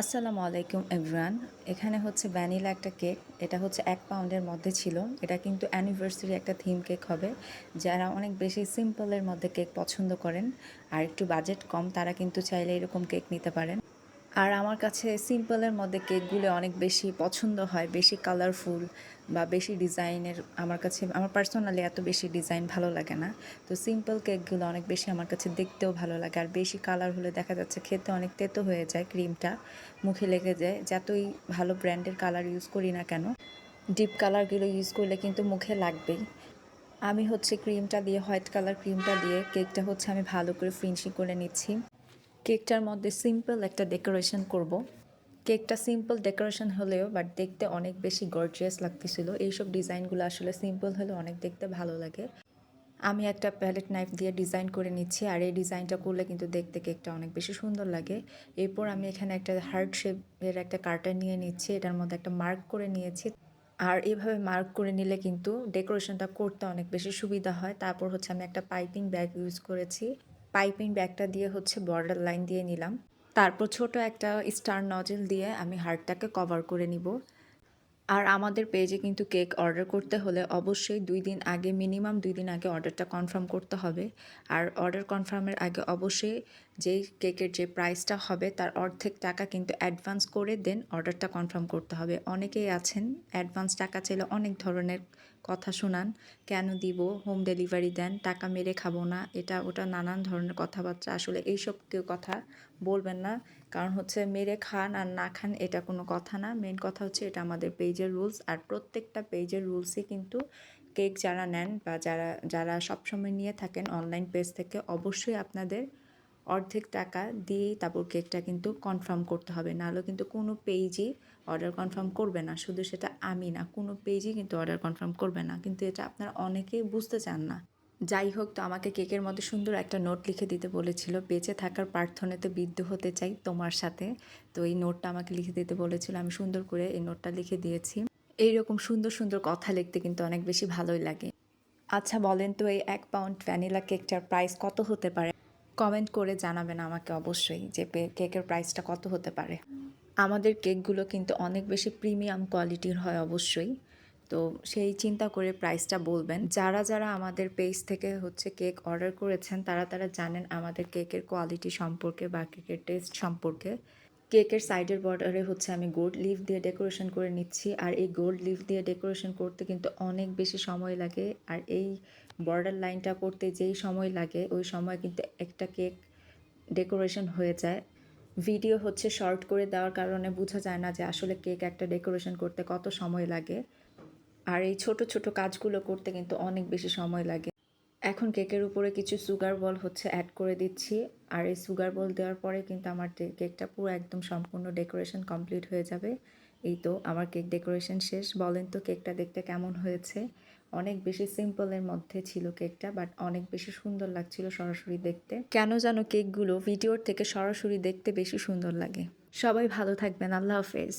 আসসালামু আলাইকুম এভরিওয়ান। এখানে হচ্ছে ভ্যানিলা একটা কেক। এটা হচ্ছে ১ পাউন্ডের মধ্যে ছিল। এটা কিন্তু অ্যানিভার্সারি একটা থিম কেক হবে। যারা অনেক বেশি সিম্পলের মধ্যে কেক পছন্দ করেন আর একটু বাজেট কম তারা কিন্তু চাইলে এরকম কেক নিতে পারেন। আর আমার কাছে সিম্পলের মধ্যে কেকগুলো অনেক বেশি পছন্দ হয়, বেশি কালারফুল বা বেশি ডিজাইনের। আমার কাছে আমার পার্সোনালি এত বেশি ডিজাইন ভালো লাগে না। তো সিম্পল কেকগুলো অনেক বেশি আমার কাছে দেখতেও ভালো লাগে। আর বেশি কালার হলে দেখা যাচ্ছে খেতে অনেক তেতো হয়ে যায়, ক্রিমটা মুখে লেগে যায়। যতই ভালো ব্র্যান্ডের কালার ইউজ করি না কেন, ডিপ কালারগুলো ইউজ করলে কিন্তু মুখে লাগবেই। আমি হচ্ছে ক্রিমটা দিয়ে, হোয়াইট কালার ক্রিমটা দিয়ে কেকটা হচ্ছে আমি ভালো করে ফিনিশিং করে নিচ্ছি। কেকটার মধ্যে সিম্পল একটা ডেকোরেশন করব। কেকটা সিম্পল ডেকোরেশন হলেও বাট দেখতে অনেক বেশি গর্জিয়াস লাগতেছিল। এইসব ডিজাইনগুলো আসলে সিম্পল হলে অনেক দেখতে ভালো লাগে। আমি একটা প্যালেট নাইফ দিয়ে ডিজাইন করে নিচ্ছি, আর এই ডিজাইনটা করলে কিন্তু দেখতে কেকটা অনেক বেশি সুন্দর লাগে। এরপর আমি এখানে একটা হার্ট শেপের একটা কার্টন নিয়ে নিচ্ছি, এটার মধ্যে একটা মার্ক করে নিয়েছি। আর এভাবে মার্ক করে নিলে কিন্তু ডেকোরেশনটা করতে অনেক বেশি সুবিধা হয়। তারপর হচ্ছে আমি একটা পাইপিং ব্যাগ ইউজ করেছি। পাইপিং ব্যাগটা দিয়ে হচ্ছে বর্ডার লাইন দিয়ে নিলাম। তারপর ছোট একটা স্টার নজেল দিয়ে আমি হার্টটাকে কভার করে নিব। আর আমাদের পেজে কিন্তু কেক অর্ডার করতে হলে অবশ্যই ২ দিন আগে, মিনিমাম ২ দিন আগে অর্ডারটা কনফার্ম করতে হবে। আর অর্ডার কনফার্মের আগে অবশ্যই যেই কেকের যে প্রাইসটা হবে তার অর্ধেক টাকা কিন্তু অ্যাডভান্স করে দেন অর্ডারটা কনফার্ম করতে হবে। অনেকেই আছেন অ্যাডভান্স টাকা চাইলে অনেক ধরনের কথা শোনান, কেন দিব, হোম ডেলিভারি দেন, টাকা মেরে খাবো না, এটা ওটা নানান ধরনের কথাবার্তা। আসলে এইসব কেউ কথা বলবেন না, কারণ হচ্ছে মেরে খান আর না খান এটা কোনো কথা না। মেন কথা হচ্ছে এটা আমাদের পেজের রুলস, আর প্রত্যেকটা পেজের রুলসই কিন্তু কেক যারা নেন বা যারা যারা সবসময় নিয়ে থাকেন অনলাইন পেজ থেকে, অবশ্যই আপনাদের অর্ধেক টাকা দিয়েই তারপর কেকটা কিন্তু কনফার্ম করতে হবে। নাহলে কিন্তু কোনো পেজই অর্ডার কনফার্ম করবে না। শুধু সেটা আমি না, কোনো পেজই কিন্তু অর্ডার কনফার্ম করবে না। কিন্তু এটা আপনারা অনেকেই বুঝতে চান না। যাই হোক, তো আমাকে কেকের মধ্যে সুন্দর একটা নোট লিখে দিতে বলেছিল, বেঁচে থাকার প্রার্থনাতে বিদ্ধ হতে চাই তোমার সাথে। তো এই নোটটা আমাকে লিখে দিতে বলেছিল, আমি সুন্দর করে এই নোটটা লিখে দিয়েছি। এইরকম সুন্দর সুন্দর কথা লিখতে কিন্তু অনেক বেশি ভালোই লাগে। আচ্ছা বলেন তো, এই ১ পাউন্ড ভ্যানিলা কেকটার প্রাইস কত হতে পারে? কমেন্ট করে জানাবেন আমাকে অবশ্যই যে কেকের প্রাইসটা কত হতে পারে। আমাদের কেকগুলো কিন্তু অনেক বেশি প্রিমিয়াম কোয়ালিটির হয় অবশ্যই। তো সেই চিন্তা করে প্রাইসটা বলবেন। যারা যারা আমাদের পেজ থেকে হচ্ছে কেক অর্ডার করেছেন তারা তারা জানেন আমাদের কেকের কোয়ালিটি সম্পর্কে বা কেকের টেস্ট সম্পর্কে। কেকের সাইডের বর্ডারে হচ্ছে আমি গোল্ড লিফ দিয়ে ডেকোরেশন করে নিচ্ছি। আর এই গোল্ড লিফ দিয়ে ডেকোরেশন করতে কিন্তু অনেক বেশি সময় লাগে। আর এই বর্ডার লাইনটা করতে যেই সময় লাগে ওই সময় কিন্তু একটা কেক ডেকোরেশন হয়ে যায়। ভিডিও হচ্ছে শর্ট করে দেওয়ার কারণে বোঝা যায় না যে আসলে কেক একটা ডেকোরেশন করতে কত সময় লাগে। আর এই ছোট ছোট কাজগুলো করতে কিন্তু অনেক বেশি সময় লাগে। এখন কেকের উপরে কিছু সুগার বল হচ্ছে অ্যাড করে দিচ্ছি। আর এই সুগার বল দেওয়ার পরে কিন্তু আমার কেকটা পুরো একদম সম্পূর্ণ ডেকোরেশন কমপ্লিট হয়ে যাবে। এই তো আমার কেক ডেকোরেশন শেষ। বলেন তো কেকটা দেখতে কেমন হয়েছে? অনেক বেশি সিম্পলের মধ্যে ছিল কেকটা, বাট অনেক বেশি সুন্দর লাগছিল সরাসরি দেখতে। কেন যেন কেকগুলো ভিডিওর থেকে সরাসরি দেখতে বেশি সুন্দর লাগে। সবাই ভালো থাকবেন। আল্লাহ হাফেজ।